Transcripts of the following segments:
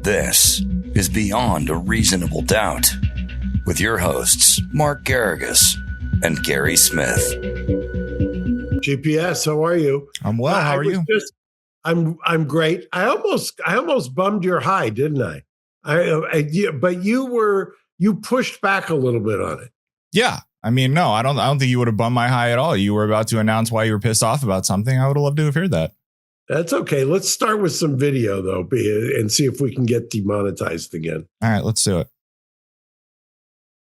This is Beyond a Reasonable Doubt with your hosts, Mark Garrigus and Gary Smith. GPS, how are you? I'm well. How are you? I'm great. I almost bummed your high, didn't I? But you pushed back a little bit on it. Yeah. I mean, no, I don't think you would have bummed my high at all. You were about to announce why you were pissed off about something. I would have loved to have heard that. That's okay. Let's start with some video, though, and see if we can get demonetized again. All right, let's do it.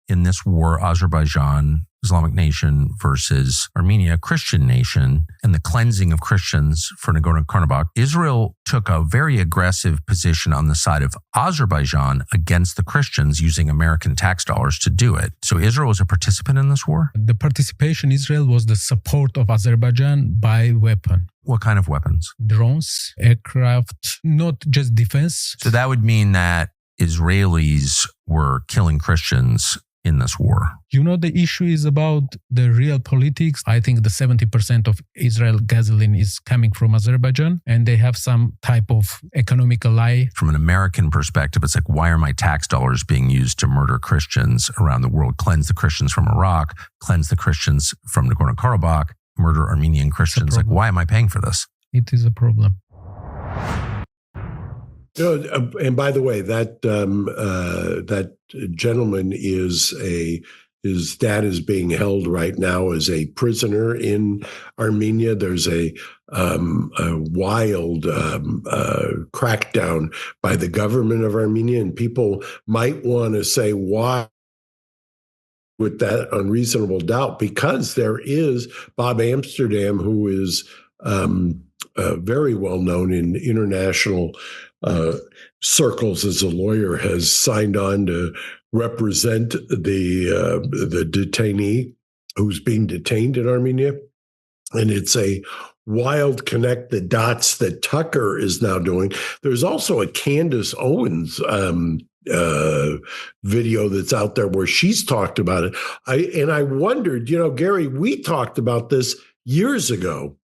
In this war, Azerbaijan, Islamic nation versus Armenia, Christian nation, and the cleansing of Christians for Nagorno-Karabakh, Israel took a very aggressive position on the side of Azerbaijan against the Christians using American tax dollars to do it. So Israel was a participant in this war? The participation Israel was the support of Azerbaijan by weapon. What kind of weapons? Drones, aircraft, not just defense. So that would mean that Israelis were killing Christians in this war. You know, the issue is about the real politics. I think the 70% of Israel gasoline is coming from Azerbaijan, and they have some type of economical lie. From an American perspective, it's like, why are my tax dollars being used to murder Christians around the world, cleanse the Christians from Iraq, cleanse the Christians from Nagorno-Karabakh, murder Armenian Christians? Like, why am I paying for this? It is a problem. And by the way, that gentleman his dad is being held right now as a prisoner in Armenia. There's a wild crackdown by the government of Armenia, and people might want to say why with that unreasonable doubt, because there is Bob Amsterdam, who is very well known in international circles as a lawyer, has signed on to represent the detainee who's being detained in Armenia. And it's a wild connect the dots that Tucker is now doing. There's also a Candace Owens video that's out there where she's talked about it. I wondered, Gary, we talked about this years ago.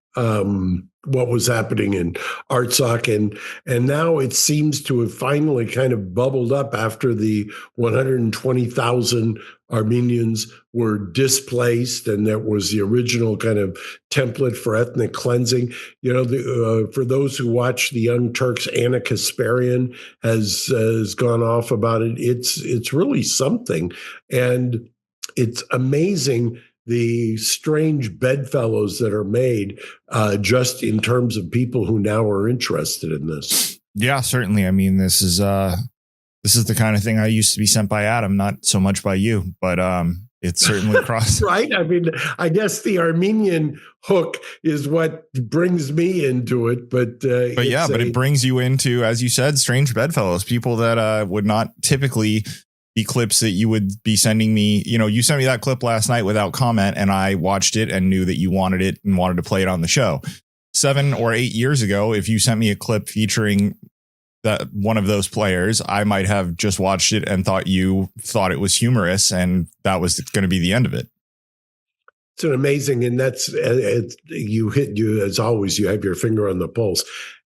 What was happening in Artsakh, and now it seems to have finally kind of bubbled up after the 120,000 Armenians were displaced, and that was the original kind of template for ethnic cleansing. For those who watch The Young Turks, Anna Kasparian has gone off about it. It's really something, and it's amazing the strange bedfellows that are made just in terms of people who now are interested in this. Yeah, certainly. I mean, this is the kind of thing I used to be sent by Adam, not so much by you, but it's certainly crossed. Right. I mean, I guess the Armenian hook is what brings me into it, but it brings you into, as you said, strange bedfellows, people that would not typically be clips that you would be sending me. You sent me that clip last night without comment, and I watched it and knew that you wanted it and wanted to play it on the show. 7 or 8 years ago, if you sent me a clip featuring that one of those players, I might have just watched it and thought you thought it was humorous, and that was going to be the end of it. It's an amazing, and that's you as always. You have your finger on the pulse.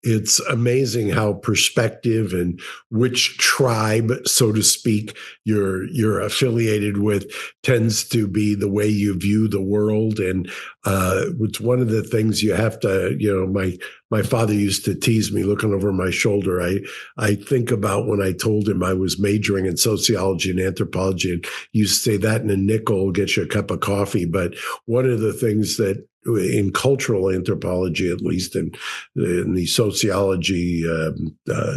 It's amazing how perspective and which tribe, so to speak, you're affiliated with tends to be the way you view the world. And it's one of the things you have to, my father used to tease me looking over my shoulder. I think about when I told him I was majoring in sociology and anthropology, and he used to say that in a nickel will get you a cup of coffee. But one of the things that in cultural anthropology, at least in the sociology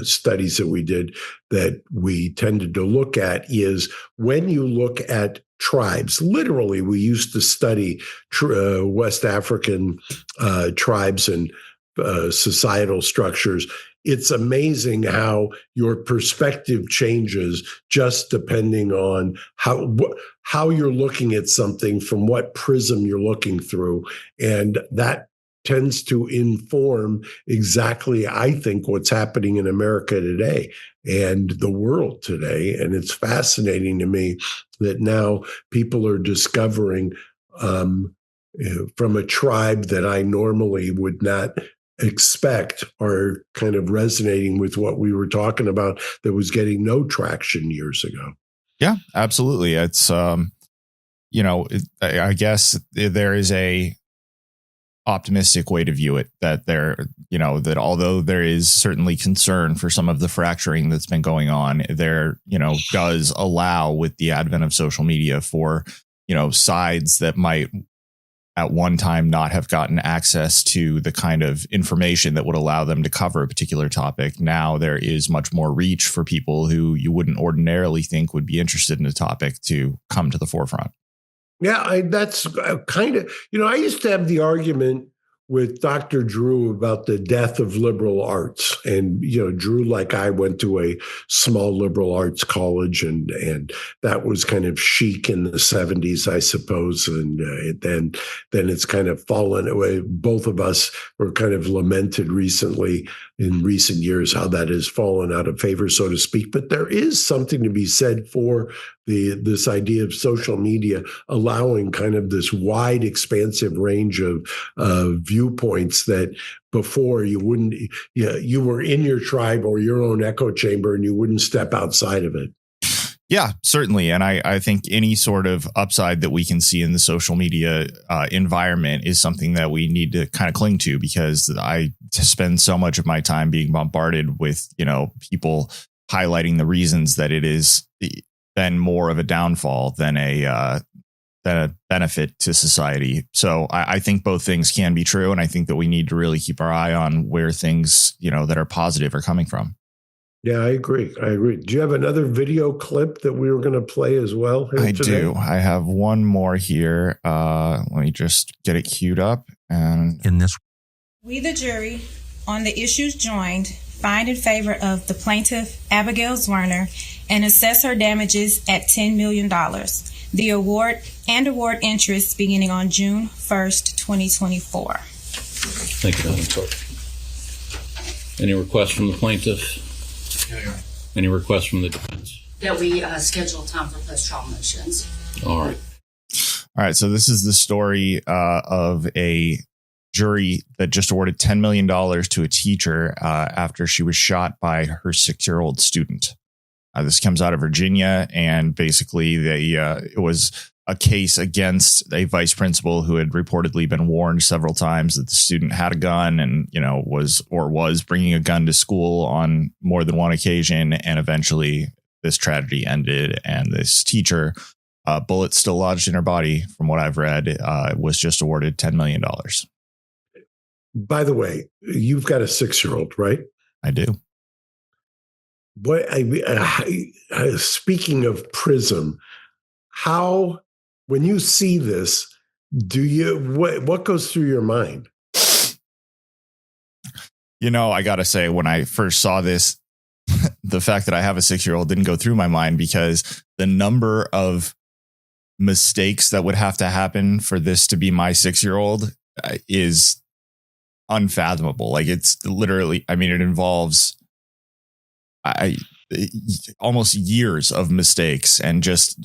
studies that we did, that we tended to look at is when you look at tribes. Literally, we used to study West African tribes and societal structures. It's amazing how your perspective changes just depending on how you're looking at something, from what prism you're looking through. And that tends to inform exactly, I think, what's happening in America today and the world today. And it's fascinating to me that now people are discovering from a tribe that I normally would not expect are kind of resonating with what we were talking about that was getting no traction years ago. Yeah, absolutely. It's, I guess there is a optimistic way to view it, that that although there is certainly concern for some of the fracturing that's been going on, there, does allow, with the advent of social media, for, sides that might at one time not have gotten access to the kind of information that would allow them to cover a particular topic. Now there is much more reach for people who you wouldn't ordinarily think would be interested in a topic to come to the forefront. Yeah, that's kind of, I used to have the argument with Dr. Drew about the death of liberal arts. And, Drew, like I, went to a small liberal arts college, and that was kind of chic in the 70s, I suppose. And then it's kind of fallen away. Both of us were kind of lamented recently, in recent years, how that has fallen out of favor, so to speak. But there is something to be said for this idea of social media allowing kind of this wide, expansive range of viewpoints that before you wouldn't, you were in your tribe or your own echo chamber, and you wouldn't step outside of it. Yeah, certainly. And I think any sort of upside that we can see in the social media environment is something that we need to kind of cling to, because I spend so much of my time being bombarded with, people highlighting the reasons that it is been more of a downfall than a benefit to society. So I think both things can be true. And I think that we need to really keep our eye on where things, that are positive are coming from. Yeah, I agree. Do you have another video clip that we were going to play as well? I do. I have one more here. Let me just get it queued up. And in this, we, the jury, on the issues joined, find in favor of the plaintiff, Abigail Zwerner, and assess her damages at $10 million. The award interest beginning on June 1st, 2024. Thank you, Madam Clerk. Any requests from the plaintiff? Any requests from the defense? That we schedule time for post-trial motions. All right. So this is the story of a jury that just awarded $10 million to a teacher after she was shot by her 6-year-old student. This comes out of Virginia, and basically it was a case against a vice principal who had reportedly been warned several times that the student had a gun and, was bringing a gun to school on more than one occasion. And eventually this tragedy ended, and this teacher, bullet still lodged in her body, from what I've read, was just awarded $10 million. By the way, you've got a 6-year-old, right? I do. Speaking of PRISM, when you see this, what goes through your mind? I got to say, when I first saw this, the fact that I have a 6-year-old didn't go through my mind, because the number of mistakes that would have to happen for this to be my 6-year-old is unfathomable. Like, it's literally, it involves almost years of mistakes, and just,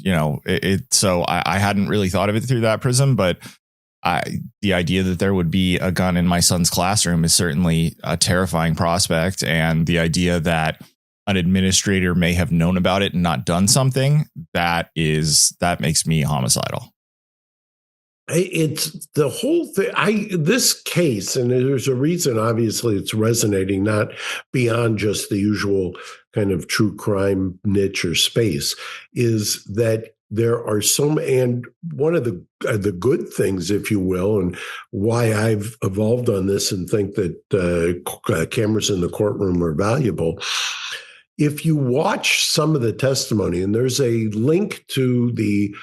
so I hadn't really thought of it through that prism, but the idea that there would be a gun in my son's classroom is certainly a terrifying prospect. And the idea that an administrator may have known about it and not done something, that makes me homicidal. It's the whole thing. This case, and there's a reason, obviously, it's resonating not beyond just the usual kind of true crime niche or space, is that there are and one of the good things, if you will, and why I've evolved on this and think that cameras in the courtroom are valuable. If you watch some of the testimony, and there's a link to the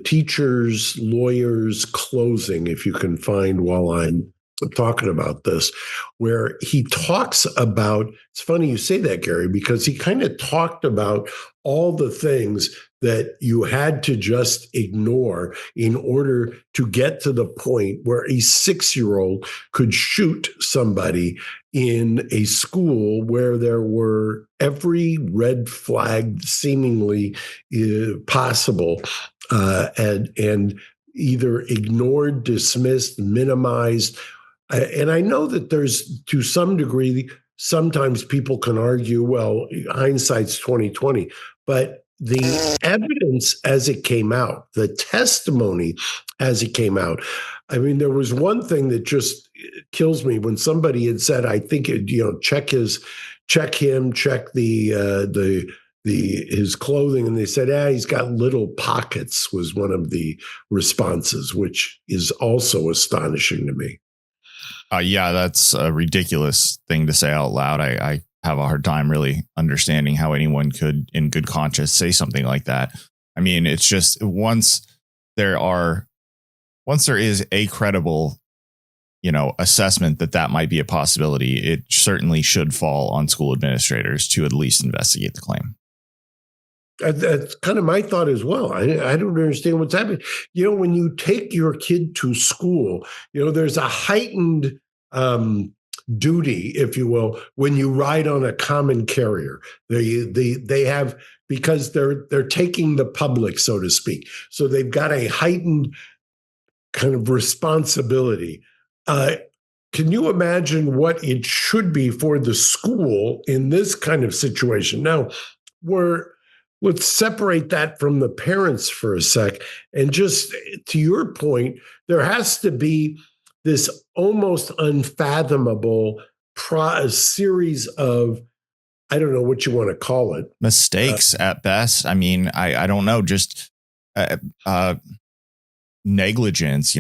teacher's lawyer's closing, if you can find while I'm talking about this, where he talks about, it's funny you say that, Gary, because he kind of talked about all the things that you had to just ignore in order to get to the point where a 6-year-old could shoot somebody in a school where there were every red flag seemingly possible, and either ignored, dismissed, minimized. And I know that there's, to some degree, sometimes people can argue, well, hindsight's 2020, but the evidence as it came out, the testimony as it came out. I mean, there was one thing that just kills me when somebody had said, I think check his clothing, and they said, he's got little pockets, was one of the responses, which is also astonishing to me. Yeah, that's a ridiculous thing to say out loud. I have a hard time really understanding how anyone could, in good conscience, say something like that. I mean, it's just once there is a credible, assessment that might be a possibility, it certainly should fall on school administrators to at least investigate the claim. That's kind of my thought as well. I don't understand what's happening. When you take your kid to school, there's a heightened duty, if you will, when you ride on a common carrier. They have, because they're taking the public, so to speak. So they've got a heightened kind of responsibility. Can you imagine what it should be for the school in this kind of situation? Now, let's separate that from the parents for a sec. And just to your point, there has to be this almost unfathomable series of, I don't know what you want to call it. Mistakes at best. I mean, I don't know, just negligence,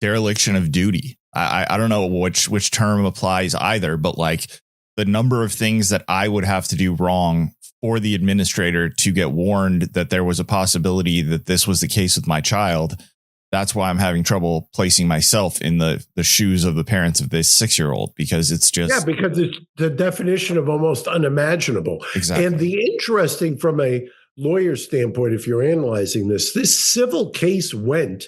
dereliction of duty. I don't know which term applies either, but like the number of things that I would have to do wrong for the administrator to get warned that there was a possibility that this was the case with my child. That's why I'm having trouble placing myself in the shoes of the parents of this 6-year-old, because it's just. Yeah, because it's the definition of almost unimaginable. Exactly. And the interesting, from a lawyer standpoint, if you're analyzing this civil case went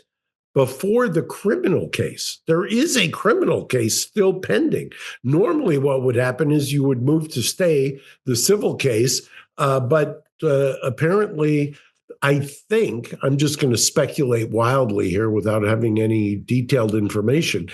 before the criminal case. There is a criminal case still pending. Normally what would happen is you would move to stay the civil case, but apparently, I think, I'm just going to speculate wildly here without having any detailed information.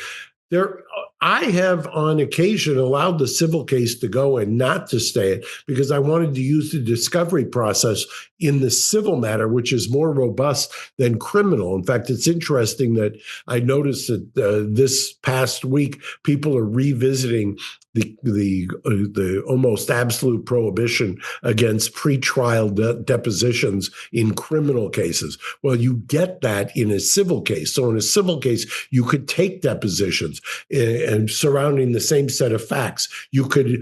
I have on occasion allowed the civil case to go and not to stay it because I wanted to use the discovery process in the civil matter, which is more robust than criminal. In fact, it's interesting that I noticed that this past week, people are revisiting the almost absolute prohibition against pretrial depositions in criminal cases. Well, you get that in a civil case. So in a civil case, you could take depositions and surrounding the same set of facts. You could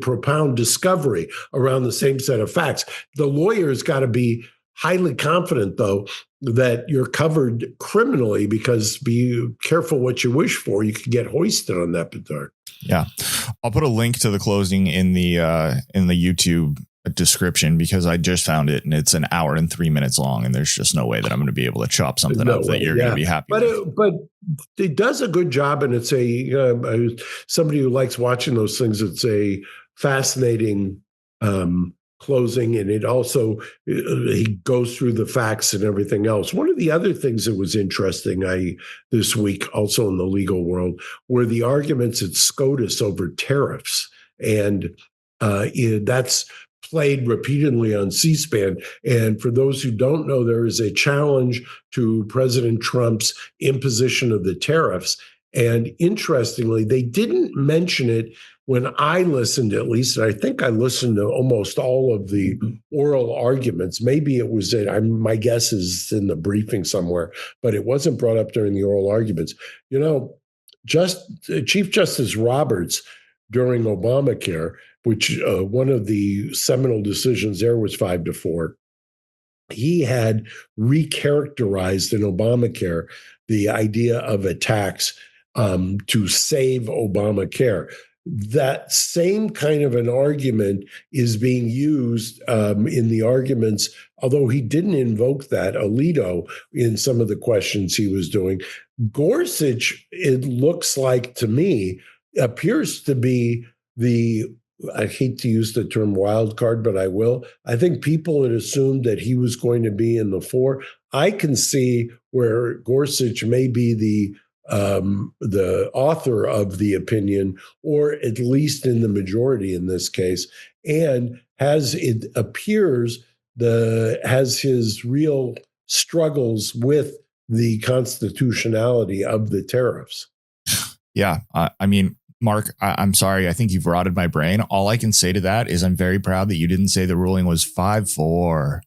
propound discovery around the same set of facts. The lawyer's got to be highly confident, though, that you're covered criminally, because be careful what you wish for. You could get hoisted on that petard. Yeah. I'll put a link to the closing in the YouTube description, because I just found it and it's an hour and 3 minutes long, and there's just no way that I'm going to be able to chop something up that you're going to be happy with. But it does a good job, and it's somebody who likes watching those things. It's a fascinating closing, and it also, he goes through the facts and everything else. One of the other things that was interesting this week, also in the legal world, were the arguments at SCOTUS over tariffs, and that's played repeatedly on C-SPAN. And for those who don't know, there is a challenge to President Trump's imposition of the tariffs. And interestingly, they didn't mention it when I listened, at least. And I think I listened to almost all of the oral arguments. Maybe it was my guess is in the briefing somewhere, but it wasn't brought up during the oral arguments. Chief Justice Roberts, during Obamacare, which one of the seminal decisions there was 5-4, he had recharacterized in Obamacare the idea of a tax to save Obamacare. That same kind of an argument is being used in the arguments, although he didn't invoke that, Alito, in some of the questions he was doing. Gorsuch, it looks like to me, appears to be I hate to use the term wild card, but I will. I think people had assumed that he was going to be in the 4. I can see where Gorsuch may be the the author of the opinion, or at least in the majority in this case, and has his real struggles with the constitutionality of the tariffs. Yeah. I mean, Mark, I'm sorry. I think you've rotted my brain. All I can say to that is I'm very proud that you didn't say the ruling was 5-4.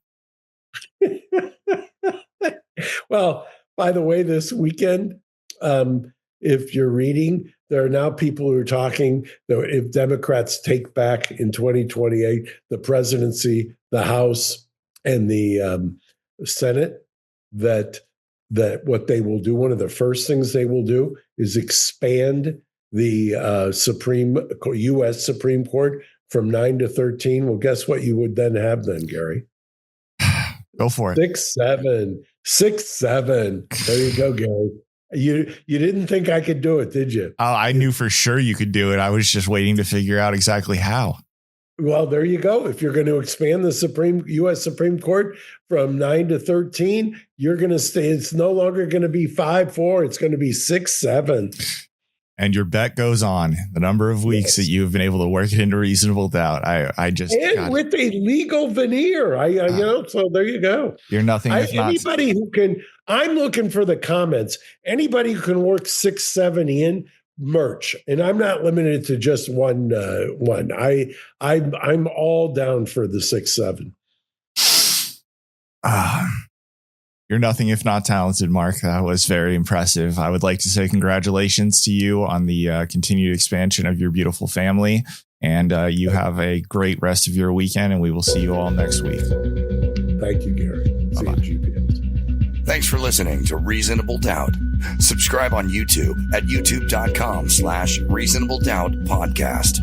Well, by the way, this weekend, if you're reading, there are now people who are talking that if Democrats take back in 2028 the presidency, the House, and the Senate, that what they will do, one of the first things they will do is expand the U.S. Supreme Court from 9 to 13. Well, guess what you would then have then, Gary? Go for it. 6-7. There you go, Gary. You didn't think I could do it, did you? Oh, I knew for sure you could do it. I was just waiting to figure out exactly how. Well, there you go. If you're going to expand the U.S. Supreme Court from 9 to 13, you're going to stay. It's no longer going to be 5-4. It's going to be 6-7. And your bet goes on the number of weeks that you've been able to work it into reasonable doubt. I just with a legal veneer. So there you go. You're nothing. Anybody who can. I'm looking for the comments. Anybody who can work 6-7 in merch, and I'm not limited to just one. I'm all down for the 6-7. You're nothing if not talented, Mark. That was very impressive. I would like to say congratulations to you on the continued expansion of your beautiful family. And you have a great rest of your weekend, and we will see you all next week. Thank you, Gary. See you at GPS. Thanks for listening to Reasonable Doubt. Subscribe on YouTube at youtube.com/Reasonable Doubt Podcast.